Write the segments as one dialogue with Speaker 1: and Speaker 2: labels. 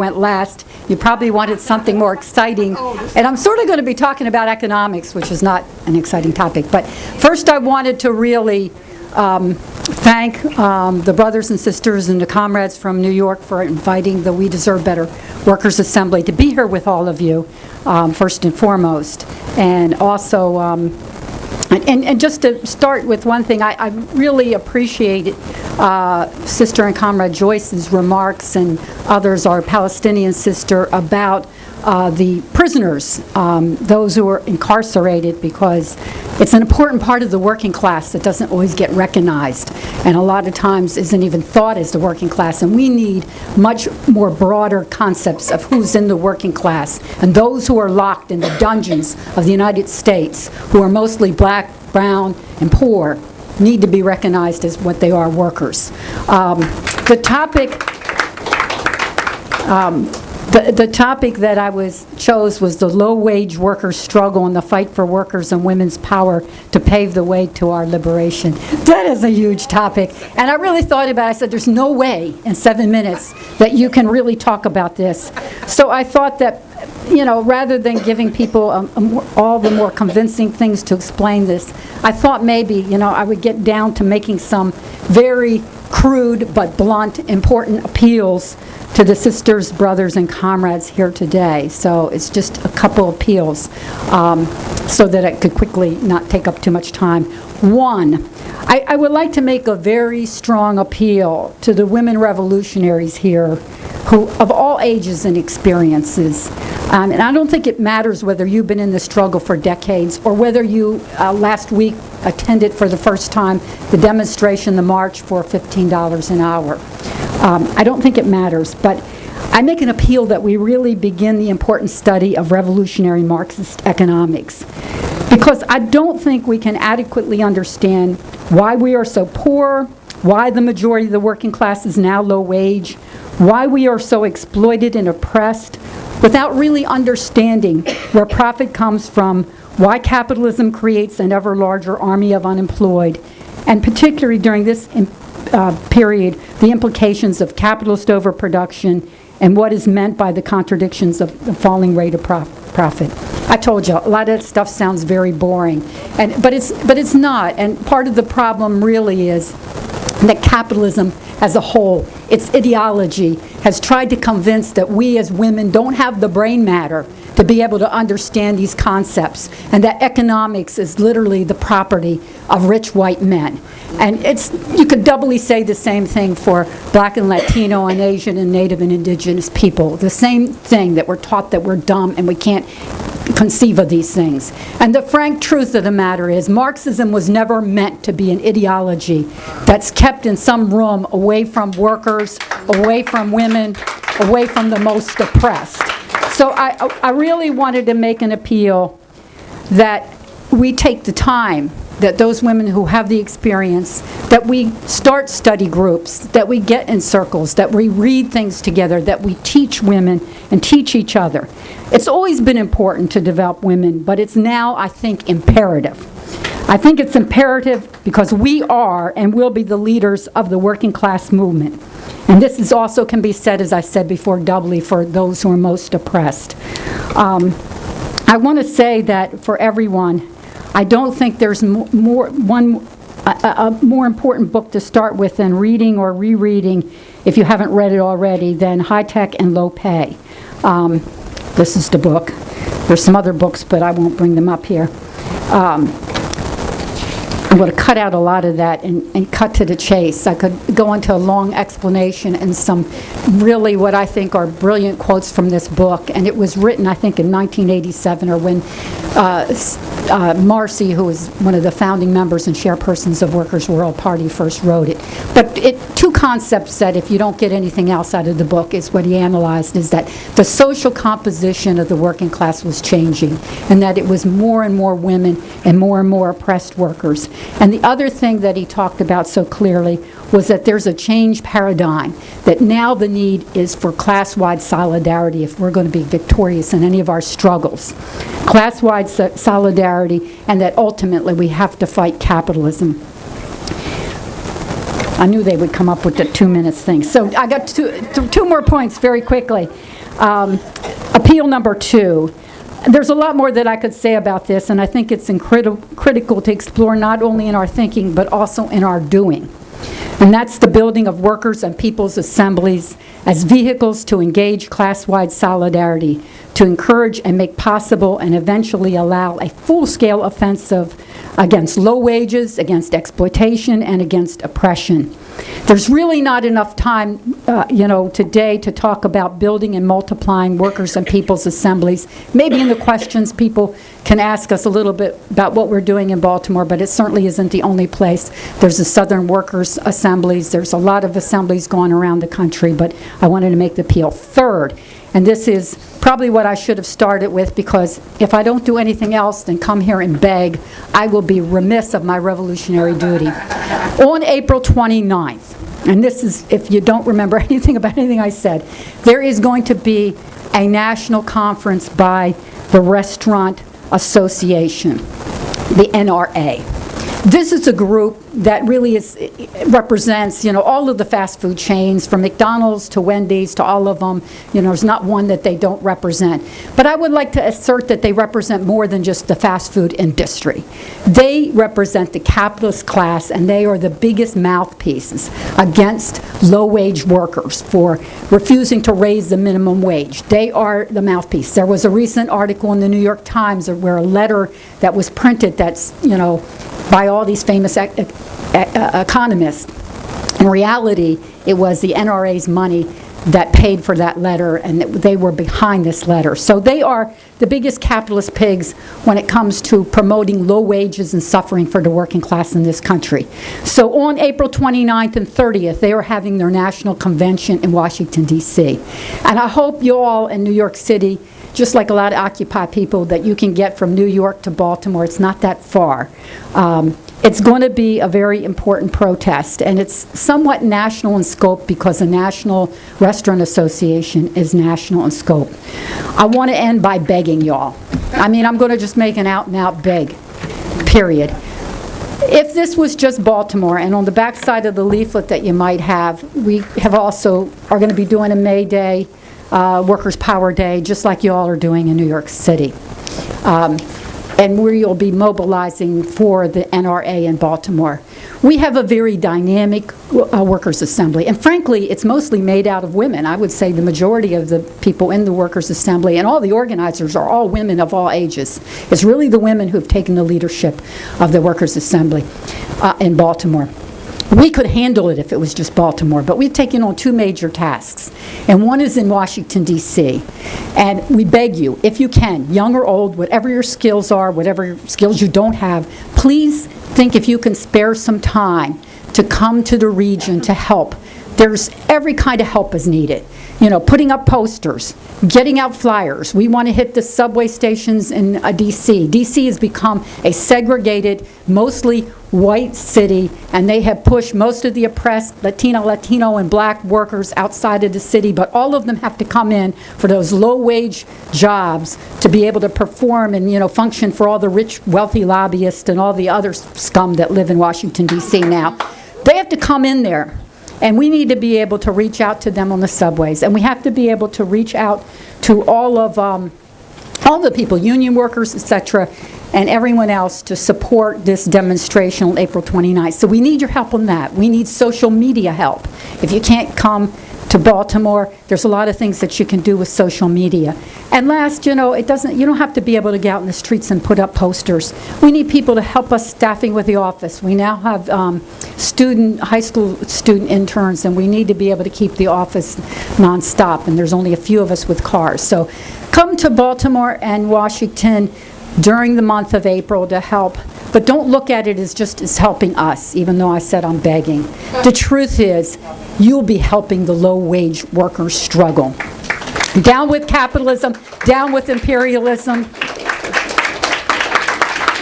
Speaker 1: went last. You probably wanted something more exciting. And I'm sort of going to be talking about economics, which is not an exciting topic. But first I wanted to really thank the brothers and sisters and the comrades from New York for inviting the We Deserve Better Workers' Assembly to be here with all of you, first and foremost. And also, and just to start with one thing, I really appreciate Sister and Comrade Joyce's remarks and others, our Palestinian sister, about the prisoners, those who are incarcerated, because it's an important part of the working class that doesn't always get recognized and a lot of times isn't even thought as the working class. And we need much more broader concepts of who's in the working class. And those who are locked in the dungeons of the United States, who are mostly black, brown, and poor, need to be recognized as what they are, workers. The topic that I chose was the low-wage workers' struggle and the fight for workers and women's power to pave the way to our liberation. That is a huge topic. And I really thought about it. I said, there's no way in 7 minutes that you can really talk about this. So I thought that, you know, rather than giving people all the more convincing things to explain this, I thought maybe, you know, I would get down to making some very crude but blunt, important appeals to the sisters, brothers, and comrades here today. So it's just a couple appeals so that I could quickly not take up too much time. One, I would like to make a very strong appeal to the women revolutionaries here, who of all ages and experiences. And I don't think it matters whether you've been in the struggle for decades or whether you last week attended for the first time the demonstration, the march for $15 an hour. I don't think it matters, but I make an appeal that we really begin the important study of revolutionary Marxist economics, because I don't think we can adequately understand why we are so poor, why the majority of the working class is now low wage, why we are so exploited and oppressed, without really understanding where profit comes from, why capitalism creates an ever larger army of unemployed, and particularly during this period, the implications of capitalist overproduction and what is meant by the contradictions of the falling rate of profit. I told you, a lot of that stuff sounds very boring, but it's not. And part of the problem really is that capitalism as a whole, its ideology, has tried to convince that we as women don't have the brain matter to be able to understand these concepts, and that economics is literally the property of rich white men. And you could doubly say the same thing for Black and Latino and Asian and Native and Indigenous people. The same thing, that we're taught that we're dumb and we can't conceive of these things. And the frank truth of the matter is, Marxism was never meant to be an ideology that's kept in some room away from workers, away from women, away from the most oppressed. So I really wanted to make an appeal that we take the time, that those women who have the experience, that we start study groups, that we get in circles, that we read things together, that we teach women and teach each other. It's always been important to develop women, but it's now, I think, imperative. I think it's imperative because we are and will be the leaders of the working class movement. And this is also can be said, as I said before, doubly for those who are most oppressed. I want to say that for everyone, I don't think there's a more important book to start with than reading or rereading, if you haven't read it already, than High Tech and Low Pay. This is the book. There's some other books, but I won't bring them up here. I'm going to cut out a lot of that and cut to the chase. I could go into a long explanation and some really what I think are brilliant quotes from this book. And it was written, I think, in 1987, or when Marcy, who was one of the founding members and chairpersons of Workers' World Party, first wrote it. But two concepts that, if you don't get anything else out of the book, is what he analyzed, is that the social composition of the working class was changing, and that it was more and more women and more oppressed workers. And the other thing that he talked about so clearly was that there's a change paradigm, that now the need is for class-wide solidarity if we're going to be victorious in any of our struggles. Class-wide solidarity, and that ultimately we have to fight capitalism. I knew they would come up with the 2 minutes thing. So I got two more points very quickly. Appeal number 2. There's a lot more that I could say about this, and I think it's critical to explore not only in our thinking, but also in our doing. And that's the building of workers' and people's assemblies as vehicles to engage class-wide solidarity, to encourage and make possible and eventually allow a full-scale offensive against low wages, against exploitation, and against oppression. There's really not enough time, today to talk about building and multiplying workers' and people's assemblies. Maybe in the questions people can ask us a little bit about what we're doing in Baltimore, but it certainly isn't the only place. There's the Southern Workers' Assemblies. There's a lot of assemblies going around the country, but I wanted to make the appeal. Third, and this is probably what I should have started with, because if I don't do anything else than come here and beg, I will be remiss of my revolutionary duty. On April 29th, and this is, if you don't remember anything about anything I said, there is going to be a national conference by the Restaurant Association, the NRA. This is a group that really represents, all of the fast food chains, from McDonald's to Wendy's to all of them. There's not one that they don't represent. But I would like to assert that they represent more than just the fast food industry. They represent the capitalist class, and they are the biggest mouthpieces against low-wage workers for refusing to raise the minimum wage. They are the mouthpiece. There was a recent article in the New York Times where a letter that was printed that's, by all these famous economists. In reality, it was the NRA's money that paid for that letter, and they were behind this letter. So they are the biggest capitalist pigs when it comes to promoting low wages and suffering for the working class in this country. So on April 29th and 30th, they are having their national convention in Washington, D.C. And I hope you all in New York City, just like a lot of Occupy people, that you can get from New York to Baltimore. It's not that far. It's going to be a very important protest, and it's somewhat national in scope because the National Restaurant Association is national in scope. I want to end by begging y'all. I'm going to just make an out-and-out beg, period. If this was just Baltimore, and on the back side of the leaflet that you might have, we have also are going to be doing a May Day, Workers' Power Day, just like you all are doing in New York City. And we'll be mobilizing for the NRA in Baltimore. We have a very dynamic workers' assembly, and frankly, it's mostly made out of women. I would say the majority of the people in the workers' assembly and all the organizers are all women of all ages. It's really the women who've taken the leadership of the workers' assembly in Baltimore. We could handle it if it was just Baltimore, but we've taken on 2 major tasks, and one is in Washington, D.C. And we beg you, if you can, young or old, whatever your skills are, whatever skills you don't have, please think if you can spare some time to come to the region to help. There's every kind of help is needed. Putting up posters, getting out flyers. We want to hit the subway stations in D.C. D.C. has become a segregated, mostly white city, and they have pushed most of the oppressed Latino, and black workers outside of the city, but all of them have to come in for those low-wage jobs to be able to perform and, function for all the rich, wealthy lobbyists and all the other scum that live in Washington, D.C. now. They have to come in there. And we need to be able to reach out to them on the subways. And we have to be able to reach out to all the people, union workers, etc., and everyone else to support this demonstration on April 29th. So we need your help on that. We need social media help. If you can't come to Baltimore, there's a lot of things that you can do with social media. And last, you don't have to be able to get out in the streets and put up posters. We need people to help us staffing with the office. We now have high school student interns, and we need to be able to keep the office nonstop, and there's only a few of us with cars. So come to Baltimore and Washington during the month of April to help, but don't look at it as just as helping us, even though I said I'm begging. The truth is, you'll be helping the low-wage workers struggle. Down with capitalism, down with imperialism.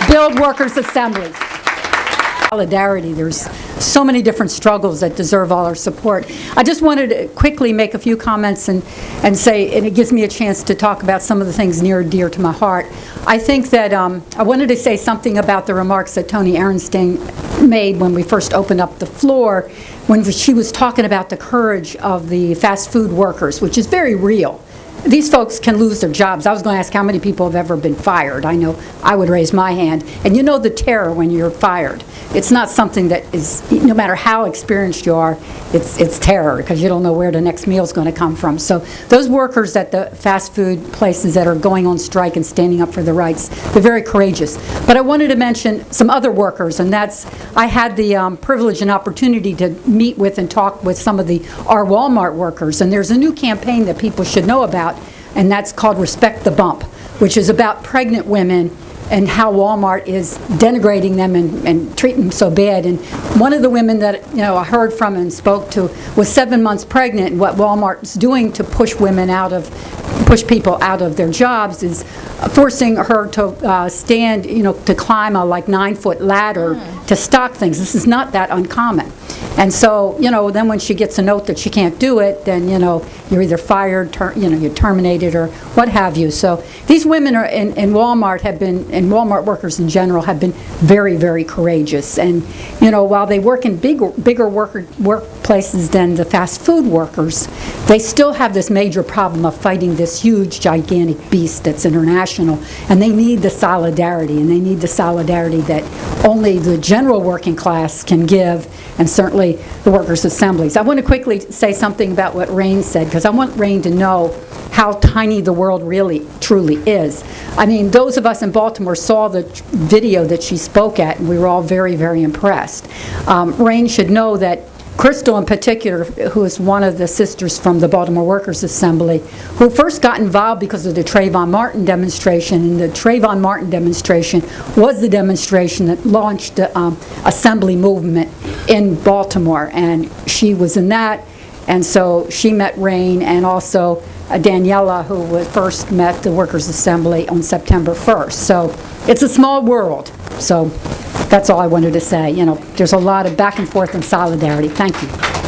Speaker 1: Build workers' assemblies. Solidarity, there's so many different struggles that deserve all our support. I just wanted to quickly make a few comments and say, and it gives me a chance to talk about some of the things near and dear to my heart. I think that I wanted to say something about the remarks that Toni Ehrenstein made when we first opened up the floor, when she was talking about the courage of the fast food workers, which is very real. These folks can lose their jobs. I was going to ask how many people have ever been fired. I know I would raise my hand. And you know the terror when you're fired. It's not something that is, no matter how experienced you are, it's terror, because you don't know where the next meal is going to come from. So those workers at the fast food places that are going on strike and standing up for their rights, they're very courageous. But I wanted to mention some other workers, and that's, I had the privilege and opportunity to meet with and talk with some of our Walmart workers, and there's a new campaign that people should know about, and that's called Respect the Bump, which is about pregnant women and how Walmart is denigrating them and treating them so bad. And one of the women that I heard from and spoke to was 7 months pregnant, and what Walmart's doing to push people out of their jobs is forcing her to stand, to climb a 9-foot ladder to stock things. This is not that uncommon. And so, then when she gets a note that she can't do it, then, you're either fired, you're terminated, or what have you. So these women in Walmart have been, and Walmart workers in general, have been very, very courageous. And, while they work in bigger workplaces than the fast food workers, they still have this major problem of fighting this huge, gigantic beast that's international. And they need the solidarity, and they need the solidarity that only the general working class can give, and certainly the workers' assemblies. I want to quickly say something about what Rain said, because I want Rain to know how tiny the world really, truly is. I mean, those of us in Baltimore saw the video that she spoke at, and we were all very, very impressed. Rain should know that Crystal in particular, who is one of the sisters from the Baltimore Workers Assembly, who first got involved because of the Trayvon Martin demonstration, and the Trayvon Martin demonstration was the demonstration that launched the assembly movement in Baltimore, and she was in that, and so she met Rain, and also Daniela, who first met the Workers' Assembly on September 1st. So it's a small world. So that's all I wanted to say. There's a lot of back and forth and solidarity. Thank you.